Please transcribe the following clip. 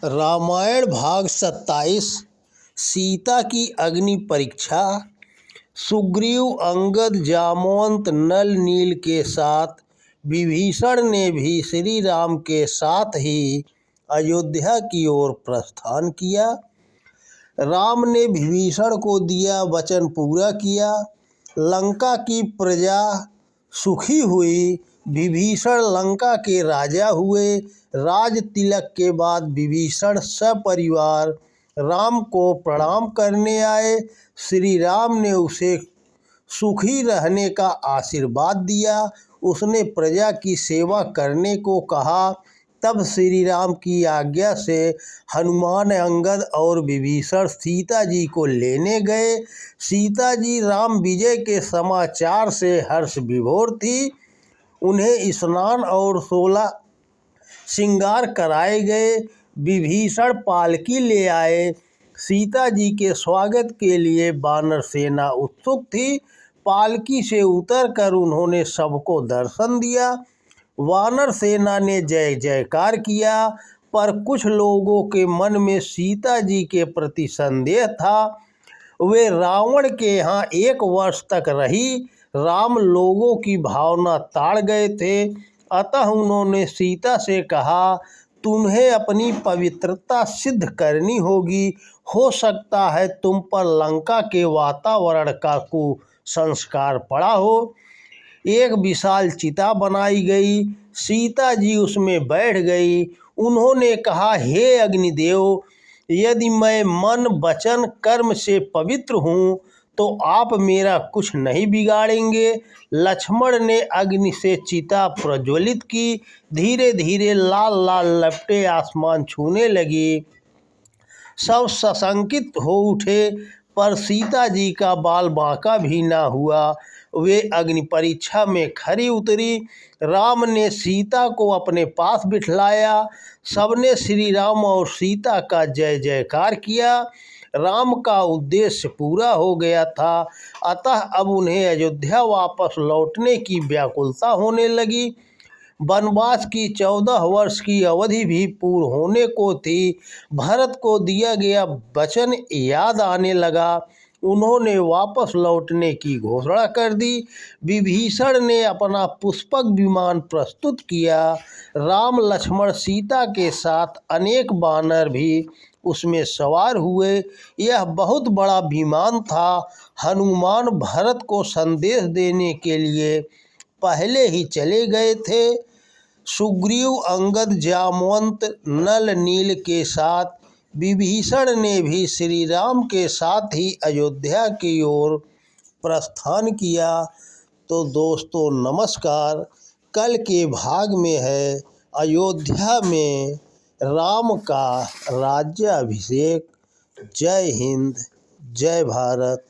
रामायण भाग 27 सीता की अग्नि परीक्षा। सुग्रीव, अंगद, जामवंत, नल, नील के साथ विभीषण ने भी श्री राम के साथ ही अयोध्या की ओर प्रस्थान किया। राम ने विभीषण को दिया वचन पूरा किया। लंका की प्रजा सुखी हुई। विभीषण लंका के राजा हुए। राज तिलक के बाद विभीषण सपरिवार राम को प्रणाम करने आए। श्री राम ने उसे सुखी रहने का आशीर्वाद दिया। उसने प्रजा की सेवा करने को कहा। तब श्री राम की आज्ञा से हनुमान, अंगद और विभीषण सीता जी को लेने गए। सीता जी राम विजय के समाचार से हर्ष विभोर थी। उन्हें स्नान और 16 श्रृंगार कराए गए। विभीषण पालकी ले आए। सीता जी के स्वागत के लिए वानर सेना उत्सुक थी। पालकी से उतरकर उन्होंने सबको दर्शन दिया। वानर सेना ने जय जयकार किया, पर कुछ लोगों के मन में सीता जी के प्रति संदेह था। वे रावण के यहाँ 1 वर्ष तक रही। राम लोगों की भावना ताड़ गए थे, अतः उन्होंने सीता से कहा, तुम्हें अपनी पवित्रता सिद्ध करनी होगी। हो सकता है तुम पर लंका के वातावरण का कुसंस्कार पड़ा हो। एक विशाल चिता बनाई गई। सीता जी उसमें बैठ गई। उन्होंने कहा, हे अग्निदेव, यदि मैं मन, वचन, कर्म से पवित्र हूँ तो आप मेरा कुछ नहीं बिगाड़ेंगे। लक्ष्मण ने अग्नि से चिता प्रज्वलित की। धीरे धीरे लाल लाल लपटें आसमान छूने लगी। सब सशंकित हो उठे, पर सीता जी का बाल बांका भी ना हुआ। वे अग्नि परीक्षा में खरी उतरी। राम ने सीता को अपने पास बिठलाया। सबने श्री राम और सीता का जय जयकार किया। राम का उद्देश्य पूरा हो गया था, अतः अब उन्हें अयोध्या वापस लौटने की व्याकुलता होने लगी। वनवास की 14 वर्ष की अवधि भी पूर्ण होने को थी। भरत को दिया गया वचन याद आने लगा। उन्होंने वापस लौटने की घोषणा कर दी। विभीषण ने अपना पुष्पक विमान प्रस्तुत किया। राम, लक्ष्मण, सीता के साथ अनेक वानर भी उसमें सवार हुए। यह बहुत बड़ा विमान था। हनुमान भरत को संदेश देने के लिए पहले ही चले गए थे। सुग्रीव, अंगद, जामवंत, नल, नील के साथ विभीषण ने भी श्री राम के साथ ही अयोध्या की ओर प्रस्थान किया। तो दोस्तों नमस्कार। कल के भाग में है अयोध्या में राम का राज्याभिषेक। जय हिंद, जय भारत।